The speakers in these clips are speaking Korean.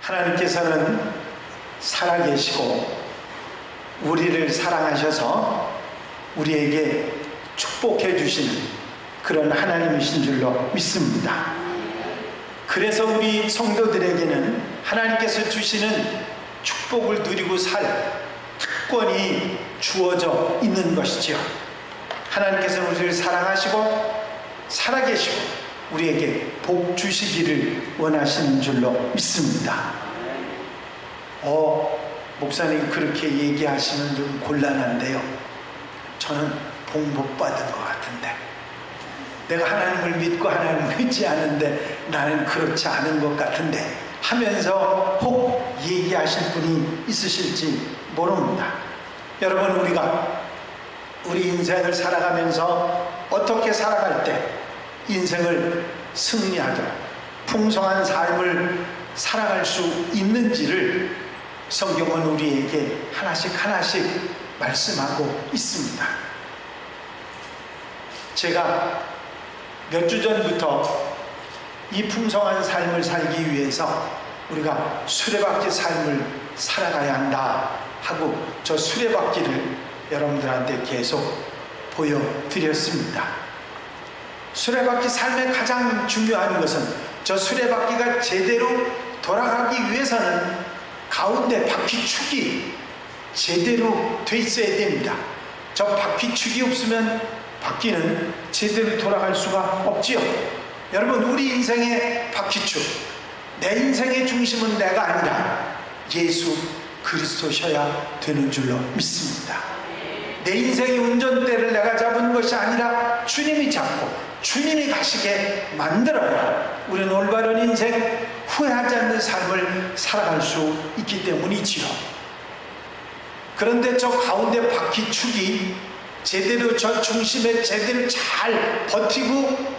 하나님께서는 살아계시고 우리를 사랑하셔서 우리에게 축복해 주시는 그런 하나님이신 줄로 믿습니다. 그래서 우리 성도들에게는 하나님께서 주시는 축복을 누리고 살 특권이 주어져 있는 것이지요. 하나님께서 우리를 사랑하시고 살아계시고 우리에게 복 주시기를 원하시는 줄로 믿습니다. 목사님 그렇게 얘기하시면 좀 곤란한데요. 저는 복 못 받은 것 같은데, 내가 하나님을 믿고 하나님을 믿지 않은데 나는 그렇지 않은 것 같은데 하면서 혹 얘기하실 분이 있으실지 모릅니다. 여러분, 우리가 우리 인생을 살아가면서 어떻게 살아갈 때 인생을 승리하도록 풍성한 삶을 살아갈 수 있는지를 성경은 우리에게 하나씩 말씀하고 있습니다. 제가 몇 주 전부터 이 풍성한 삶을 살기 위해서 우리가 수레바퀴 삶을 살아가야 한다 하고 저 수레바퀴를 여러분들한테 계속 보여드렸습니다. 수레바퀴 삶의 가장 중요한 것은 저 수레바퀴가 제대로 돌아가기 위해서는 가운데 바퀴축이 제대로 돼 있어야 됩니다. 저 바퀴축이 없으면 바퀴는 제대로 돌아갈 수가 없지요. 여러분, 우리 인생의 바퀴축, 내 인생의 중심은 내가 아니라 예수 그리스도셔야 되는 줄로 믿습니다. 내 인생의 운전대를 내가 잡은 것이 아니라 주님이 잡고 주님이 가시게 만들어야 우리는 올바른 인생, 후회하지 않는 삶을 살아갈 수 있기 때문이지요. 그런데 저 가운데 바퀴축이 제대로 저 중심에 제대로 잘 버티고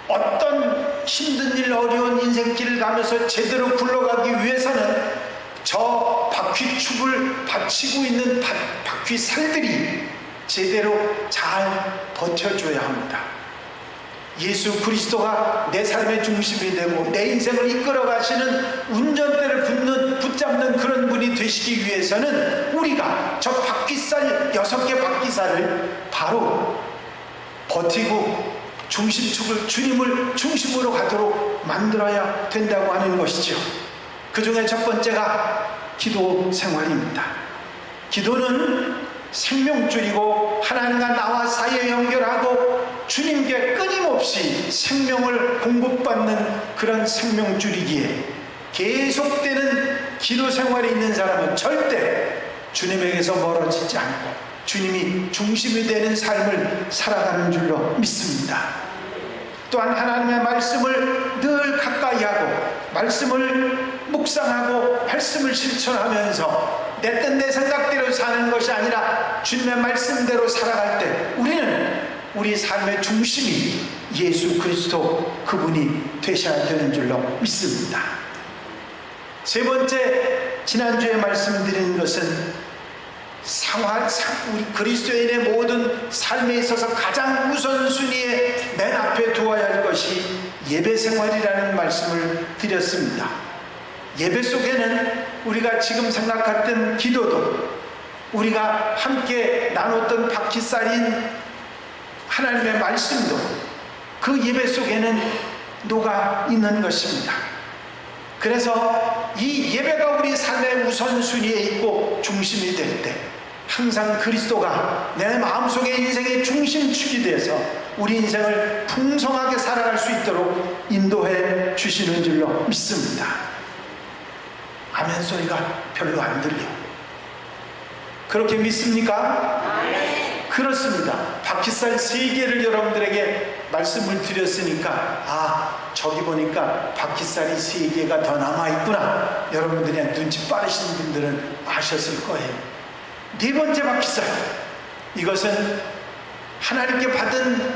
어떤 힘든 일, 어려운 인생길을 가면서 제대로 굴러가기 위해서는 저 바퀴축을 받치고 있는 바퀴살들이 제대로 잘 버텨줘야 합니다. 예수 그리스도가 내 삶의 중심이 되고 내 인생을 이끌어 가시는 운전대를 붙잡는 그런 분이 되시기 위해서는 우리가 저 바퀴살 6개 바퀴살을 바로 버티고 중심축을 주님을 중심으로 가도록 만들어야 된다고 하는 것이죠. 그 중에 첫 번째가 기도 생활입니다. 기도는 생명줄이고 하나님과 나와 사이에 연결하고 주님께 끊임없이 생명을 공급받는 그런 생명줄이기에 계속되는 기도 생활에 있는 사람은 절대 주님에게서 멀어지지 않고 주님이 중심이 되는 삶을 살아가는 줄로 믿습니다. 또한 하나님의 말씀을 늘 가까이 하고 말씀을 묵상하고 말씀을 실천하면서 내 뜻 내 생각대로 사는 것이 아니라 주님의 말씀대로 살아갈 때 우리는 우리 삶의 중심이 예수 그리스도 그분이 되셔야 되는 줄로 믿습니다. 세 번째, 지난주에 말씀드린 것은 우리 그리스도인의 모든 삶에 있어서 가장 우선순위에 맨 앞에 두어야 할 것이 예배 생활이라는 말씀을 드렸습니다. 예배 속에는 우리가 지금 생각했던 기도도 우리가 함께 나눴던 바퀴살인 하나님의 말씀도 그 예배 속에는 녹아 있는 것입니다. 그래서 이 예배가 우리 삶의 우선순위에 있고 중심이 될 때 항상 그리스도가 내 마음속에 인생의 중심축이 돼서 우리 인생을 풍성하게 살아갈 수 있도록 인도해 주시는 줄로 믿습니다. 아멘 소리가 별로 안 들려. 그렇게 믿습니까? 그렇습니다. 바퀴살 3개를 여러분들에게 말씀을 드렸으니까 저기 보니까 바퀴살이 3개가 더 남아있구나. 여러분들이 눈치 빠르신 분들은 아셨을 거예요. 4번째 바퀴살, 이것은 하나님께 받은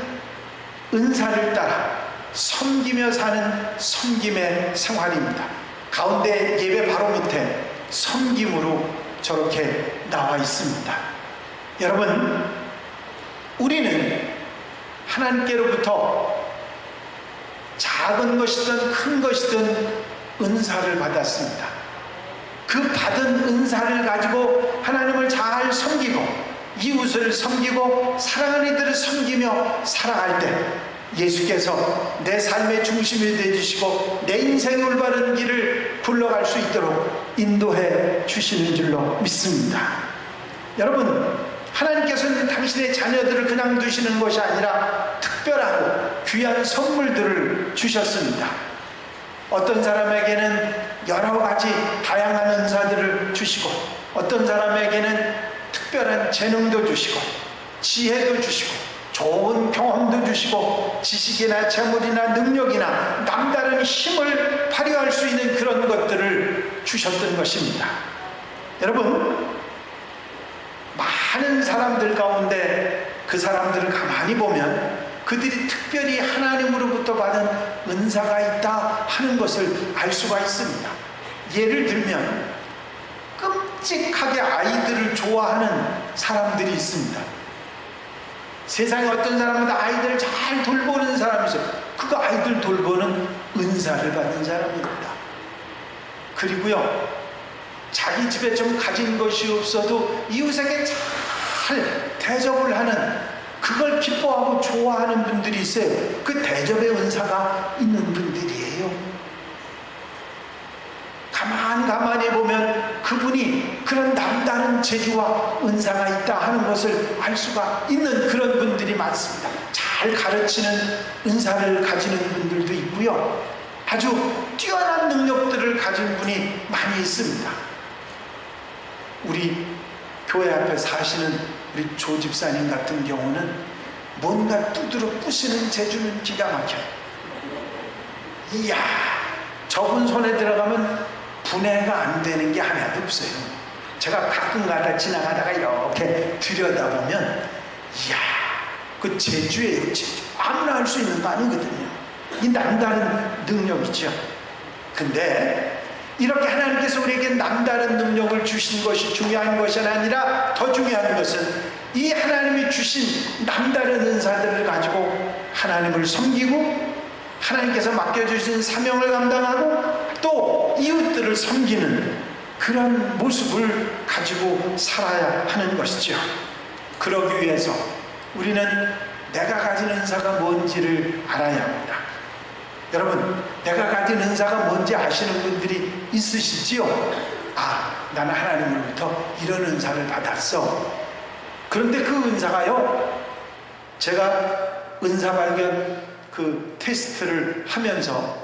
은사를 따라 섬기며 사는 섬김의 생활입니다. 가운데 예배 바로 밑에 섬김으로 저렇게 나와 있습니다. 여러분, 우리는 하나님께로부터 작은 것이든 큰 것이든 은사를 받았습니다. 그 받은 은사를 가지고 하나님을 잘 섬기고 이웃을 섬기고 사랑하는 이들을 섬기며 살아갈 때 예수께서 내 삶의 중심이 되어주시고 내 인생의 올바른 길을 굴러갈 수 있도록 인도해 주시는 줄로 믿습니다. 여러분, 하나님께서는 당신의 자녀들을 그냥 두시는 것이 아니라 특별하고 귀한 선물들을 주셨습니다. 어떤 사람에게는 여러 가지 다양한 은사들을 주시고, 어떤 사람에게는 특별한 재능도 주시고 지혜도 주시고 좋은 경험도 주시고 지식이나 재물이나 능력이나 남다른 힘을 발휘할 수 있는 그런 것들을 주셨던 것입니다. 여러분, 많은 사람들 가운데 그 사람들을 가만히 보면 그들이 특별히 하나님으로부터 받은 은사가 있다 하는 것을 알 수가 있습니다. 예를 들면 끔찍하게 아이들을 좋아하는 사람들이 있습니다. 세상에 어떤 사람은 아이들을 잘 돌보는 사람이 있어요. 그 아이들 돌보는 은사를 받은 사람입니다. 그리고요, 자기 집에 좀 가진 것이 없어도 이웃에게 잘 대접을 하는, 그걸 기뻐하고 좋아하는 분들이 있어요. 그 대접의 은사가 있는 분들이에요. 가만히 보면 그분이 그런 남다른 재주와 은사가 있다 하는 것을 알 수가 있는 그런 분들이 많습니다. 잘 가르치는 은사를 가지는 분들도 있고요, 아주 뛰어난 능력들을 가진 분이 많이 있습니다. 우리 교회 앞에 사시는 우리 조 집사님 같은 경우는 뭔가 두드러 부시는 재주는 기가 막혀요. 이야, 저분 손에 들어가면 분해가 안 되는 게 하나도 없어요. 제가 가끔가다 지나가다가 이렇게 들여다보면 이야, 그 재주예요. 재주. 아무나 할 수 있는 거 아니거든요. 이 남다른 능력이죠. 근데 이렇게 하나님께서 우리에게 남다른 능력을 주신 것이 중요한 것이 아니라 더 중요한 것은 이 하나님이 주신 남다른 은사들을 가지고 하나님을 섬기고 하나님께서 맡겨주신 사명을 감당하고 또 이웃들을 섬기는 그런 모습을 가지고 살아야 하는 것이죠. 그러기 위해서 우리는 내가 가진 은사가 뭔지를 알아야 합니다. 여러분, 내가 가진 은사가 뭔지 아시는 분들이 있으시지요? 아, 나는 하나님으로부터 이런 은사를 받았어. 그런데 그 은사가요, 제가 은사 발견 그 테스트를 하면서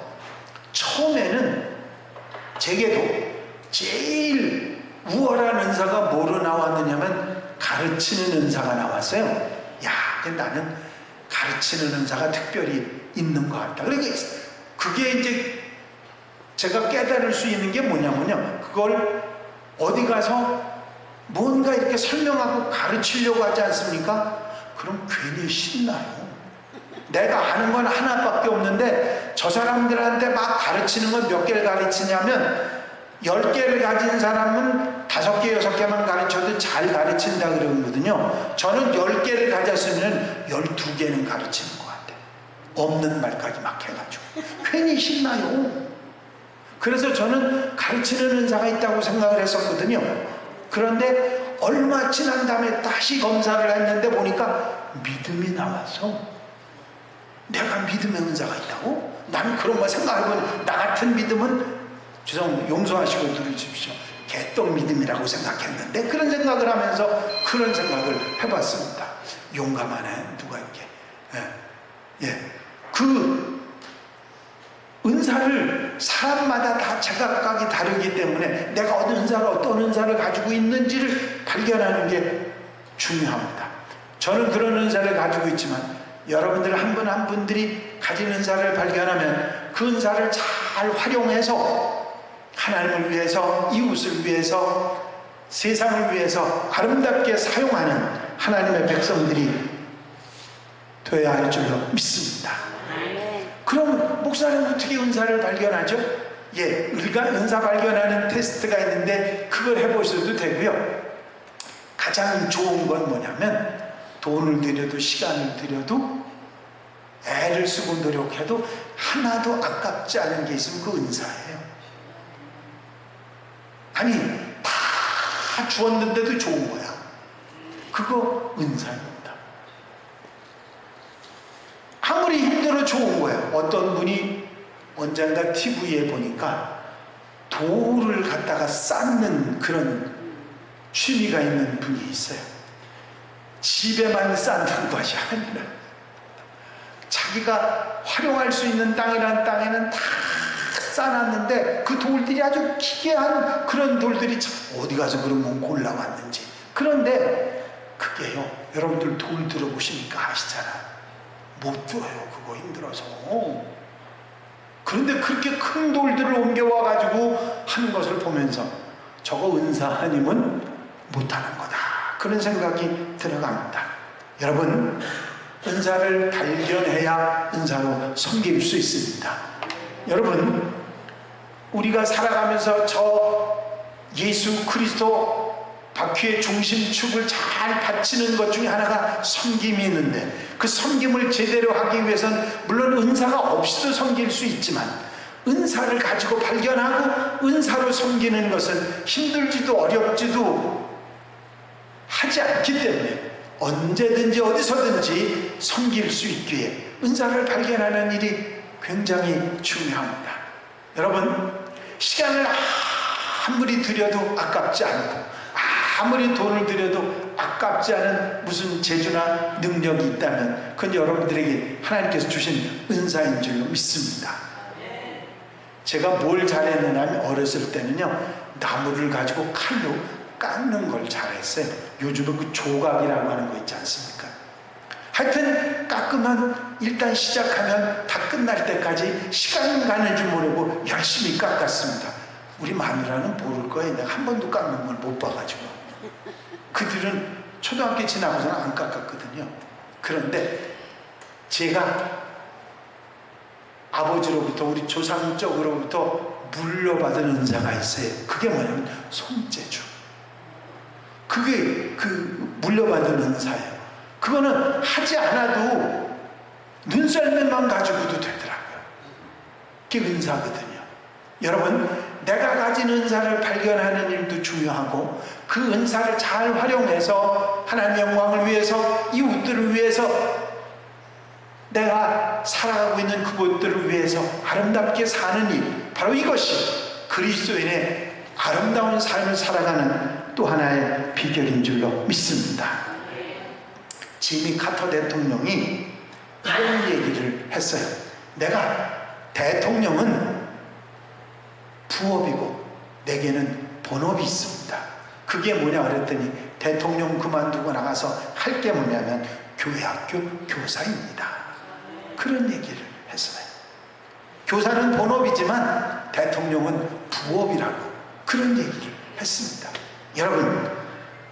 처음에는 제게도 제일 우월한 은사가 뭐로 나왔느냐면 가르치는 은사가 나왔어요. 야, 나는 가르치는 은사가 특별히 있는 것 같다. 그러니까 그게 이제 제가 깨달을 수 있는 게 뭐냐면요, 그걸 어디 가서 뭔가 이렇게 설명하고 가르치려고 하지 않습니까? 그럼 괜히 신나요. 내가 아는 건 하나밖에 없는데 저 사람들한테 막 가르치는 건 몇 개를 가르치냐면 10개를 가진 사람은 5개, 6개만 가르쳐도 잘 가르친다 그러거든요. 저는 10개를 가졌으면 12개는 가르치는 것 같아요. 없는 말까지 막 해가지고 괜히 신나요. 그래서 저는 가르치는 은사가 있다고 생각을 했었거든요. 그런데 얼마 지난 다음에 다시 검사를 했는데 보니까 믿음이 나와서 내가 믿음의 은사가 있다고? 나는 그런 거 생각해보니 나 같은 믿음은 용서하시고 들으십시오. 개똥 믿음이라고 생각했는데 그런 생각을 하면서 그런 생각을 해봤습니다. 용감하네, 누가 이렇게. 그 은사를 사람마다 다 제각각이 다르기 때문에 내가 어떤 은사를 가지고 있는지를 발견하는 게 중요합니다. 저는 그런 은사를 가지고 있지만 여러분들 한 분 한 분들이 가진 은사를 발견하면 그 은사를 잘 활용해서 하나님을 위해서, 이웃을 위해서, 세상을 위해서 아름답게 사용하는 하나님의 백성들이 되어야 할 줄로 믿습니다. 그럼 목사는 어떻게 은사를 발견하죠? 우리가 은사 발견하는 테스트가 있는데 그걸 해보셔도 되고요. 가장 좋은 건 뭐냐면 돈을 들여도 시간을 들여도 애를 쓰고 노력해도 하나도 아깝지 않은 게 있으면 그 은사예요. 아니 다 주었는데도 좋은 거야. 그거 은사입니다. 아무리 힘들어 좋은 거예요. 어떤 분이 언젠가 TV에 보니까 돌을 갖다가 쌓는 그런 취미가 있는 분이 있어요. 집에만 쌓는 것이 아니라 자기가 활용할 수 있는 땅이란 땅에는 다 쌓아놨는데 그 돌들이 아주 기괴한 그런 돌들이 참 어디 가서 그런 건 골라왔는지. 그런데 그게요, 여러분들 돌 들어보시니까 아시잖아. 못 들어요. 그거 힘들어서. 그런데 그렇게 큰 돌들을 옮겨와가지고 하는 것을 보면서 저거 은사 아니면 못하는 거다, 그런 생각이 들어갑니다. 여러분, 은사를 발견해야 은사로 섬길 수 있습니다. 여러분, 우리가 살아가면서 저 예수 그리스도 바퀴의 중심축을 잘 받치는 것 중에 하나가 섬김이 있는데, 그 섬김을 제대로 하기 위해서는 물론 은사가 없이도 섬길 수 있지만 은사를 가지고 발견하고 은사로 섬기는 것은 힘들지도 어렵지도 하지 않기 때문에 언제든지 어디서든지 섬길 수 있기에 은사를 발견하는 일이 굉장히 중요합니다. 여러분, 시간을 아무리 들여도 아깝지 않고 아무리 돈을 들여도 아깝지 않은 무슨 재주나 능력이 있다면 그건 여러분들에게 하나님께서 주신 은사인 줄로 믿습니다. 제가 뭘 잘했느냐 하면 어렸을 때는요, 나무를 가지고 칼로 깎는 걸 잘했어요. 요즘은 그 조각이라고 하는 거 있지 않습니까? 하여튼 깎으면 일단 시작하면 다 끝날 때까지 시간 가는 줄 모르고 열심히 깎았습니다. 우리 마누라는 모를 거예요. 내가 한 번도 깎는 걸 못 봐가지고. 그들은 초등학교 지나고서는 안 깎았거든요. 그런데 제가 아버지로부터, 우리 조상 쪽으로부터 물려받은 은사가 있어요. 그게 뭐냐면 손재주. 그게 그 물려받은 은사예요. 그거는 하지 않아도 눈썰매만 가지고도 되더라고요. 그게 은사거든요. 여러분, 내가 가진 은사를 발견하는 일도 중요하고 그 은사를 잘 활용해서 하나님의 영광을 위해서, 이웃들을 위해서, 내가 살아가고 있는 그곳들을 위해서 아름답게 사는 일, 바로 이것이 그리스도인의 아름다운 삶을 살아가는 또 하나의 비결인 줄로 믿습니다. 지미 카터 대통령이 이런 얘기를 했어요. 내가 대통령은 부업이고 내게는 본업이 있습니다. 그게 뭐냐 그랬더니 대통령 그만두고 나가서 할 게 뭐냐면 교회 학교 교사입니다. 그런 얘기를 했어요. 교사는 본업이지만 대통령은 부업이라고 그런 얘기를 했습니다. 여러분,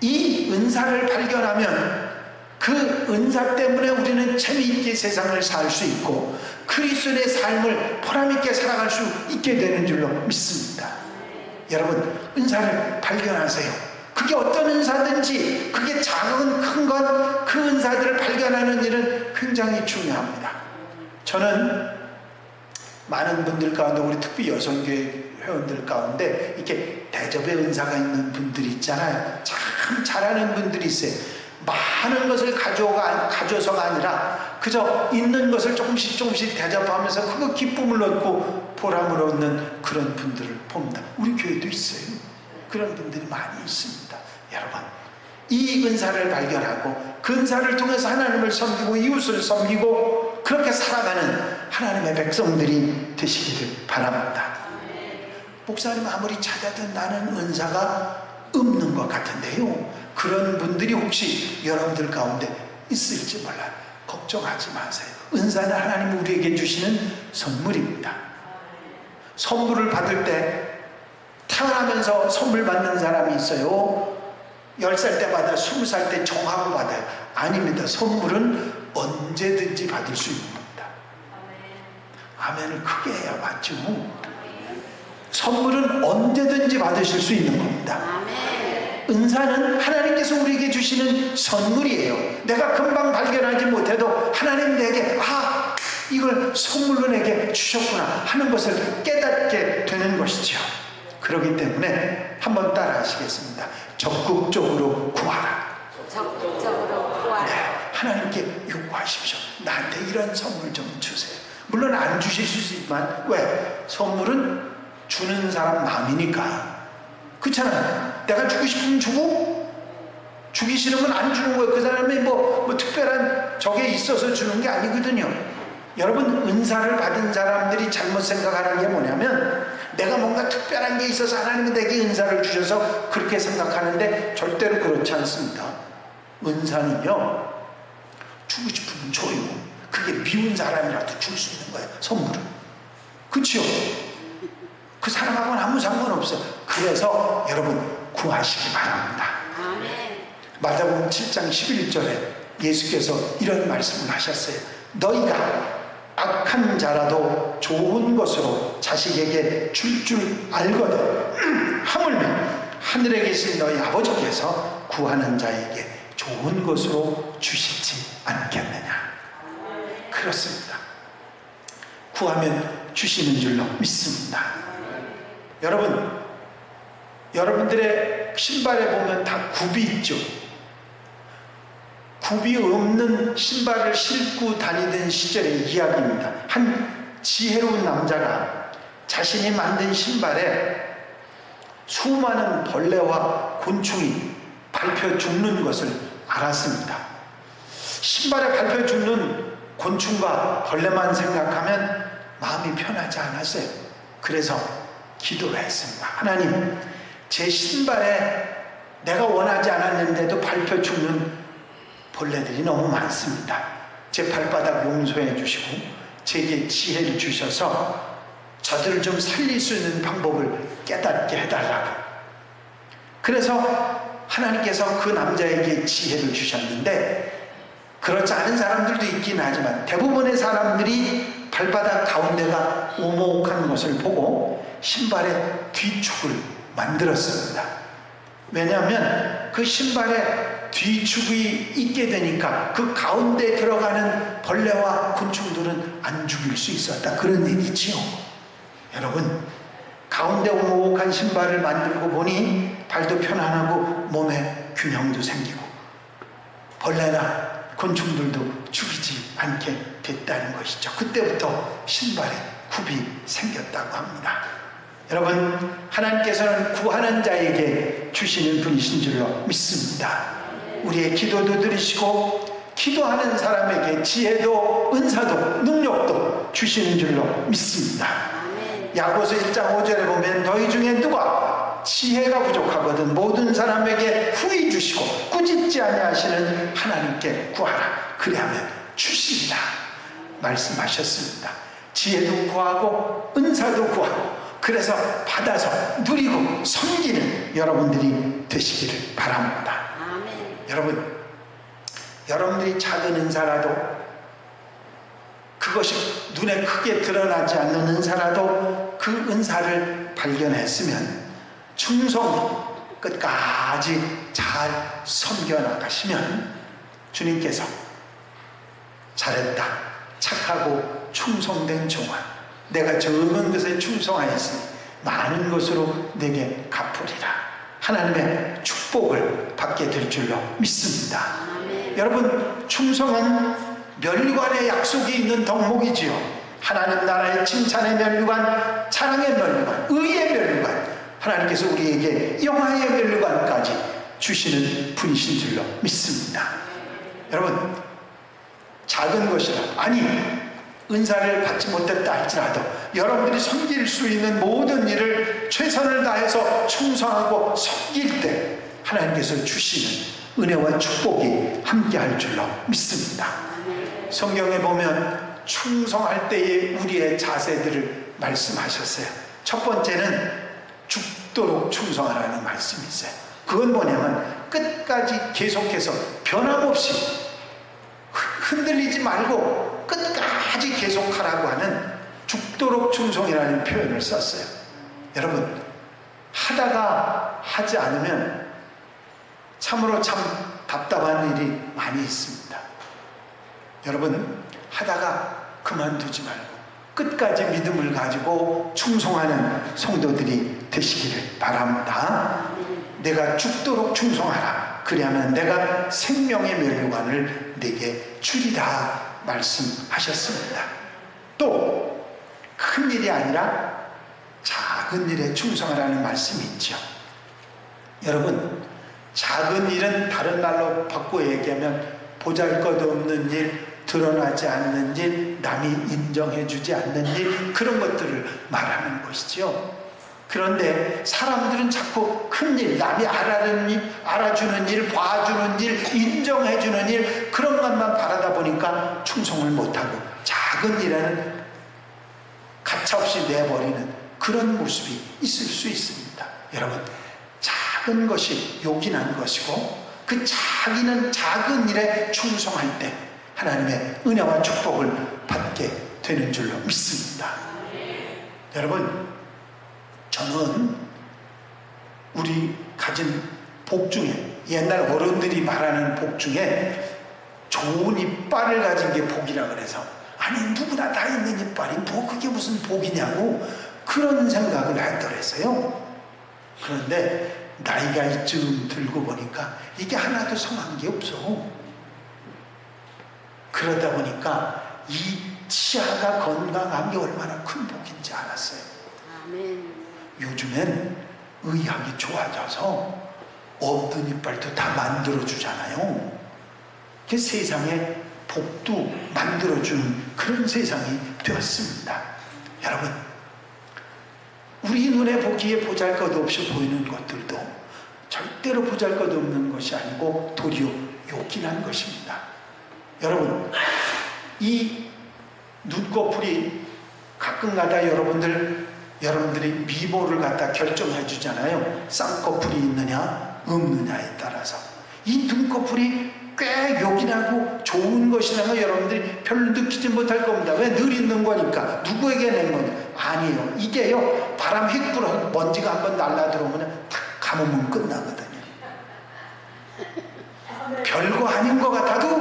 이 은사를 발견하면 그 은사 때문에 우리는 재미있게 세상을 살 수 있고 그리스도의 삶을 보람있게 살아갈 수 있게 되는 줄로 믿습니다. 여러분, 은사를 발견하세요. 그게 어떤 은사든지, 그게 작은 큰 것, 그 은사들을 발견하는 일은 굉장히 중요합니다. 저는 많은 분들 가운데, 우리 특히 여성교회 회원들 가운데 이렇게 대접의 은사가 있는 분들이 있잖아요. 참 잘하는 분들이 있어요. 많은 것을 가져서가 아니라 그저 있는 것을 조금씩 대접하면서 그거 기쁨을 얻고 보람을 얻는 그런 분들을 봅니다. 우리 교회도 있어요. 그런 분들이 많이 있습니다. 여러분, 이 은사를 발견하고 그 은사를 통해서 하나님을 섬기고 이웃을 섬기고 그렇게 살아가는 하나님의 백성들이 되시기를 바랍니다. 목사님 아무리 찾아도 나는 은사가 없는 것 같은데요. 그런 분들이 혹시 여러분들 가운데 있을지 몰라요. 걱정하지 마세요. 은사는 하나님이 우리에게 주시는 선물입니다. 선물을 받을 때 태어나면서 선물 받는 사람이 있어요. 10살 때 받아요. 20살 때 정하고 받아요. 아닙니다. 선물은 언제든지 받을 수 있는 겁니다. 아멘을 크게 해야 맞죠. 선물은 언제든지 받으실 수 있는 겁니다. 은사는 하나님께서 우리에게 주시는 선물이에요. 내가 금방 발견하지 못해도 하나님 내게 이걸 선물로 내게 주셨구나 하는 것을 깨닫게 되는 것이죠. 그렇기 때문에 한번 따라 하시겠습니다. 적극적으로 구하라. 적극적으로 구하라. 네, 하나님께 요구하십시오. 나한테 이런 선물 좀 주세요. 물론 안 주실 수 있지만, 왜? 선물은 주는 사람 마음이니까. 그렇잖아요. 내가 주고 싶으면 주고, 주기 싫으면 안 주는 거예요. 그 사람이 뭐 특별한 적에 있어서 주는 게 아니거든요. 여러분, 은사를 받은 사람들이 잘못 생각하는 게 뭐냐면, 내가 뭔가 특별한 게 있어서 하나님이 내게 은사를 주셔서 그렇게 생각하는데, 절대로 그렇지 않습니다. 은사는요, 주고 싶으면 줘요. 그게 미운 사람이라도 줄 수 있는 거예요, 선물은. 그렇죠? 그 사람하고는 아무 상관없어요. 그래서 여러분, 구하시기 바랍니다. 아멘. 마태복음 7장 11절에 예수께서 이런 말씀을 하셨어요. 너희가 악한 자라도 좋은 것으로 자식에게 줄 알거든 하물며 하늘에 계신 너희 아버지께서 구하는 자에게 좋은 것으로 주시지 않겠느냐. 그렇습니다. 구하면 주시는 줄로 믿습니다. 여러분, 여러분들의 신발에 보면 다 굽이 있죠. 굽이 없는 신발을 신고 다니던 시절의 이야기입니다. 한 지혜로운 남자가 자신이 만든 신발에 수많은 벌레와 곤충이 밟혀 죽는 것을 알았습니다. 신발에 밟혀 죽는 곤충과 벌레만 생각하면 마음이 편하지 않았어요. 그래서 기도를 했습니다. 하나님, 제 신발에 내가 원하지 않았는데도 밟혀 죽는 벌레들이 너무 많습니다. 제 발바닥 용서해 주시고 제게 지혜를 주셔서 저들을 좀 살릴 수 있는 방법을 깨닫게 해달라고. 그래서 하나님께서 그 남자에게 지혜를 주셨는데, 그렇지 않은 사람들도 있긴 하지만 대부분의 사람들이 발바닥 가운데가 오목한 것을 보고 신발의 뒤축을 만들었습니다. 왜냐하면 그 신발에 뒤축이 있게 되니까 그 가운데 들어가는 벌레와 곤충들은 안 죽일 수 있었다. 그런 얘기지요. 여러분, 가운데 오목한 신발을 만들고 보니 발도 편안하고 몸에 균형도 생기고 벌레나 곤충들도 죽이지 않게 됐다는 것이죠. 그때부터 신발에 굽이 생겼다고 합니다. 여러분, 하나님께서는 구하는 자에게 주시는 분이신 줄로 믿습니다. 우리의 기도도 들으시고 기도하는 사람에게 지혜도 은사도 능력도 주시는 줄로 믿습니다. 야고보서 1장 5절에 보면 너희 중에 누가 지혜가 부족하거든 모든 사람에게 후히 주시고 꾸짖지 아니하시는 하나님께 구하라. 그리하면 주시리라 말씀하셨습니다. 지혜도 구하고 은사도 구하고, 그래서 받아서 누리고 섬기는 여러분들이 되시기를 바랍니다. 아멘. 여러분, 여러분들이 작은 은사라도, 그것이 눈에 크게 드러나지 않는 은사라도 그 은사를 발견했으면 충성 끝까지 잘 섬겨나가시면 주님께서 잘했다, 착하고 충성된 종아, 내가 적은 것에 충성하였으니 많은 것으로 내게 갚으리라. 하나님의 축복을 받게 될 줄로 믿습니다. 아멘. 여러분, 충성은 면류관의 약속이 있는 덕목이지요. 하나님 나라의 칭찬의 면류관, 사랑의 면류관, 의의 면류관, 하나님께서 우리에게 영화의 면류관까지 주시는 분이신 줄로 믿습니다. 여러분, 작은 것이라, 아니 은사를 받지 못했다 할지라도 여러분들이 섬길 수 있는 모든 일을 최선을 다해서 충성하고 섬길 때 하나님께서 주시는 은혜와 축복이 함께할 줄로 믿습니다. 성경에 보면 충성할 때의 우리의 자세들을 말씀하셨어요. 첫 번째는 죽도록 충성하라는 말씀이 있어요. 그건 뭐냐면 끝까지 계속해서 변함없이 흔들리지 말고 끝까지 계속하라고 하는 죽도록 충성이라는 표현을 썼어요. 여러분, 하다가 하지 않으면 참으로 참 답답한 일이 많이 있습니다. 여러분, 하다가 그만두지 말고 끝까지 믿음을 가지고 충성하는 성도들이 되시기를 바랍니다. 내가 죽도록 충성하라. 그리하면 내가 생명의 면류관을 내게 주리라 말씀하셨습니다. 또 큰 일이 아니라 작은 일에 충성하라는 말씀이 있죠. 여러분, 작은 일은 다른 말로 바꿔 얘기하면 보잘것없는 일, 드러나지 않는 일, 남이 인정해주지 않는 일, 그런 것들을 말하는 것이죠. 그런데 사람들은 자꾸 큰 일, 남이 알아주는 일, 봐주는 일, 인정해주는 일, 그런 것만 바라다 보니까 충성을 못하고 작은 일에는 가차없이 내버리는 그런 모습이 있을 수 있습니다. 여러분, 작은 것이 요긴한 것이고 그 작은 일에 충성할 때 하나님의 은혜와 축복을 받게 되는 줄로 믿습니다. 여러분, 저는 우리 가진 복 중에, 옛날 어른들이 말하는 복 중에 좋은 이빨을 가진 게 복이라 그래서, 아니 누구나 다 있는 이빨이 뭐 그게 무슨 복이냐고 그런 생각을 하더랬어요. 그런데 나이가 이쯤 들고 보니까 이게 하나도 성한 게 없어. 그러다 보니까 이 치아가 건강한 게 얼마나 큰 복인지 알았어요. 아멘. 요즘엔 의학이 좋아져서 없는 이빨도 다 만들어주잖아요. 그 세상에 복도 만들어주는 그런 세상이 되었습니다. 여러분, 우리 눈에 보기에 보잘것없이 보이는 것들도 절대로 보잘것없는 것이 아니고 도리어 요긴한 것입니다. 여러분, 이 눈꺼풀이 가끔가다 여러분들이 미모를 갖다 결정해 주잖아요. 쌍꺼풀이 있느냐 없느냐에 따라서. 이 눈꺼풀이 꽤 요긴하고 좋은 것이라는 거 여러분들이 별로 느끼지 못할 겁니다. 왜? 늘 있는 거니까. 누구에게 낸 거냐? 아니에요. 이게요, 바람 휙 불어서 먼지가 한번 날라 들어오면 탁 감으면 끝나거든요. 별거 아닌 것 같아도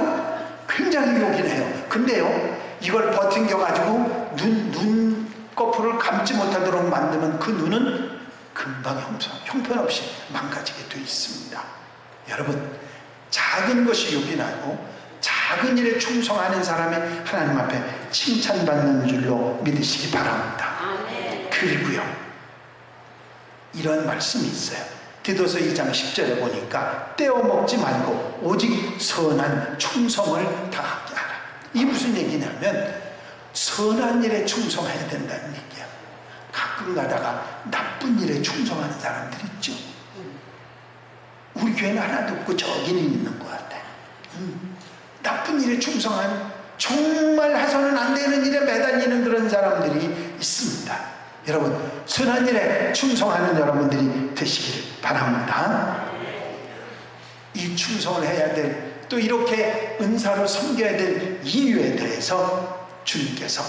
굉장히 요긴해요. 근데요, 이걸 버팅겨가지고 눈꺼풀을 감지 못하도록 만들면 그 눈은 금방 형편없이 망가지게 되어 있습니다. 여러분, 작은 것이 요긴하고 작은 일에 충성하는 사람이 하나님 앞에 칭찬받는 줄로 믿으시기 바랍니다. 그리고요, 이런 말씀이 있어요. 디도서 2장 10절에 보니까 떼어먹지 말고 오직 선한 충성을 다하게 하라. 이 무슨 얘기냐면 선한 일에 충성해야 된다는 얘기야. 가끔 가다가 나쁜 일에 충성하는 사람들이 있죠. 우리 교회는 하나도 없고 저기는 있는 것 같아. 나쁜 일에 충성한, 정말 해서는 안 되는 일에 매달리는 그런 사람들이 있습니다. 여러분, 선한 일에 충성하는 여러분들이 되시기를 바랍니다. 이 충성을 해야 될, 또 이렇게 은사로 섬겨야 될 이유에 대해서 주님께서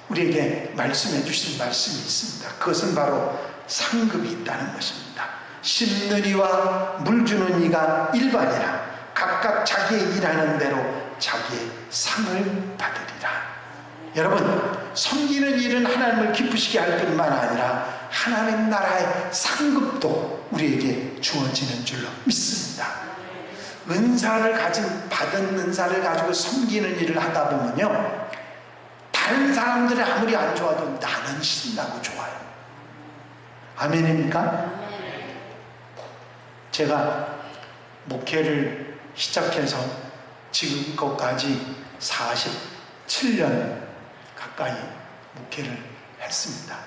우리에게 말씀해 주신 말씀이 있습니다. 그것은 바로 상급이 있다는 것입니다. 심는 이와 물 주는 이가 일반이라 각각 자기의 일하는 대로 자기의 상을 받으리라. 여러분, 섬기는 일은 하나님을 기쁘시게 할 뿐만 아니라 하나님 나라의 상급도 우리에게 주어지는 줄로 믿습니다. 받은 은사를 가지고 섬기는 일을 하다 보면요, 다른 사람들이 아무리 안 좋아도 나는 신나고 좋아요. 아멘입니까? 제가 목회를 시작해서 지금까지 47년 가까이 목회를 했습니다.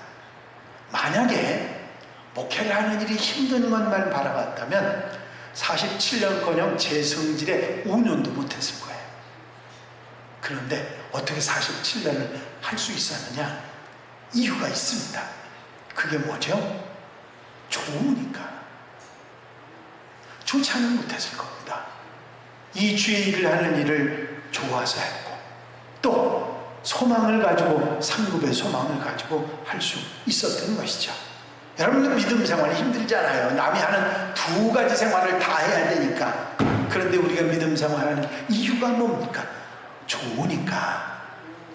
만약에 목회를 하는 일이 힘든 것만 바라봤다면 47년커녕 제 성질에 5년도 못했을 거예요. 그런데 어떻게 47년을 할 수 있었느냐? 이유가 있습니다. 그게 뭐죠? 좋으니까. 좋지 않으면 못했을 겁니다. 이 주의 일을 하는 일을 좋아서 했고, 또 소망을 가지고, 상급의 소망을 가지고 할 수 있었던 것이죠. 여러분들 믿음 생활이 힘들잖아요. 남이 하는 두 가지 생활을 다 해야 되니까. 그런데 우리가 믿음 생활하는 이유가 뭡니까? 좋으니까,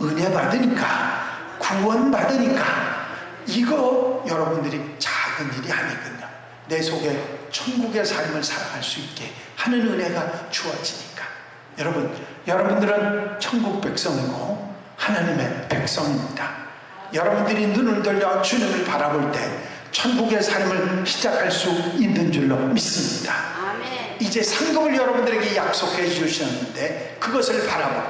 은혜 받으니까, 구원 받으니까. 이거 여러분들이 작은 작은 일이 아니군요. 내 속에 천국의 삶을 살아갈 수 있게 하는 은혜가 주어지니까. 여러분들은 천국 백성이고 하나님의 백성입니다. 여러분들이 눈을 돌려 주님을 바라볼 때 천국의 삶을 시작할 수 있는 줄로 믿습니다. 아멘. 이제 상급을 여러분들에게 약속해 주셨는데 그것을 바라보고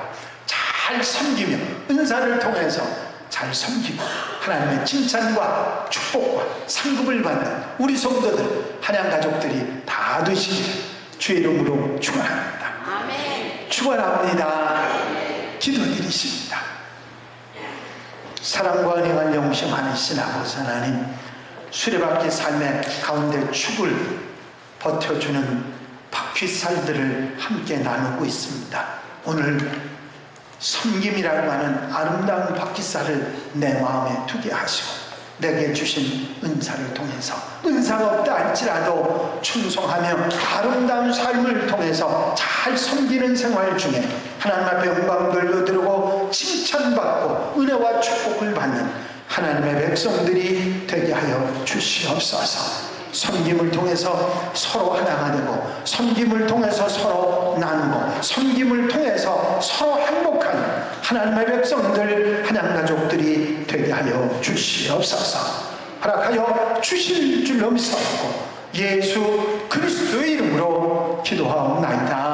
잘 섬기며 은사를 통해서 잘 섬기고 하나님의 칭찬과 축복과 상급을 받는 우리 성도들, 한양 가족들이 다 되시기를 주의 이름으로 축원합니다. 아멘. 축원합니다. 기도드리십니다. 사랑과 은혜가 영심 많으신 아버지 하나님, 수레바퀴 삶의 가운데 축을 버텨주는 바퀴살들을 함께 나누고 있습니다. 오늘 섬김이라고 하는 아름다운 바퀴살을 내 마음에 두게 하시고 내게 주신 은사를 통해서, 은사가 없다 할지라도 충성하며 아름다운 삶을 통해서 잘 섬기는 생활 중에 하나님 앞에 영광 돌려드리고 칭찬받고 은혜와 축복을 받는 하나님의 백성들이 되게 하여 주시옵소서. 섬김을 통해서 서로 하나가 되고, 섬김을 통해서 서로 나누고, 섬김을 통해서 서로 행복한 하나님의 백성들, 한양 가족들이 되게 하여 주시옵소서. 허락하여 주실 줄로 믿사옵고 예수 그리스도의 이름으로 기도하옵나이다.